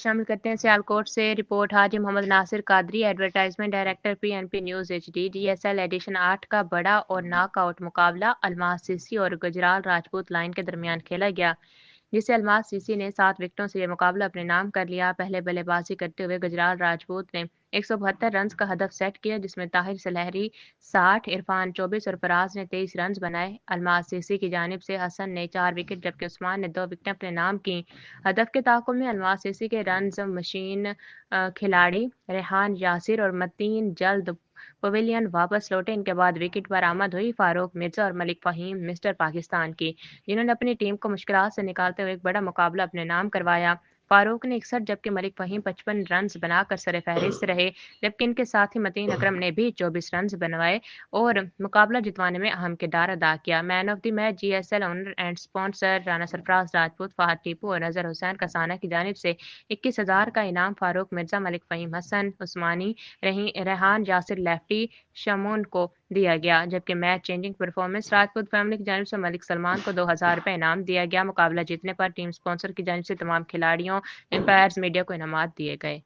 شامل کرتے ہیں سیالکوٹ سے رپورٹ۔ Haji Muhammad Nasir Qadri, advertisement director PNP news HD۔ DSL edition 8 کا بڑا اور ناک آؤٹ مقابلہ الماس CC اور گجرال راجپوت لائن کے درمیان کھیلا گیا، جسے الماس CC نے 7 وکٹوں سے یہ مقابلہ اپنے نام کر لیا۔ پہلے بلے بازی کرتے ہوئے گجرال راجپوت نے 172 رنز کا ہدف سیٹ کیا، جس میں طاہر سلہری 60، عرفان 24 اور فراز نے 23 رنز بنائے۔ الماس CC کی جانب سے حسن نے 4 وکٹ جبکہ عثمان نے 2 وکٹیں اپنے نام کیں۔ ہدف کے تعاقب میں الماس CC کے رنز مشین کھلاڑی ریحان یاسر اور متین جلد پویلین واپس لوٹے۔ ان کے بعد وکٹ پر آمد ہوئی فاروق مرزا اور ملک فہیم مسٹر پاکستان کی، جنہوں نے اپنی ٹیم کو مشکلات سے نکالتے ہوئے ایک بڑا مقابلہ اپنے نام کروایا۔ فاروق نے 61 جبکہ ملک فہیم 55 رنز بنا کر سر فہرست رہے، جبکہ ان کے ساتھی متین اکرم نے بھی 24 رنز بنوائے اور مقابلہ جتوانے میں اہم کردار ادا کیا۔ Man of the match GSL owner and sponsor Rana Sarfraz Rajput, Fahad Tipu اور اظہر حسین کسانہ کی جانب سے 21,000 کا انعام فاروق مرزا، ملک فہیم حسن عثمانی، ریحان یاسر لیفٹی شمون کو دیا گیا، جبکہ match changing performance Rajput family کی جانب سے ملک سلمان کو 2,000 روپے انعام دیا گیا۔ مقابلہ جیتنے پر ٹیم اسپانسر کی جانب سے تمام کھلاڑیوں، امپائرز، میڈیا کو انعامات دیے گئے۔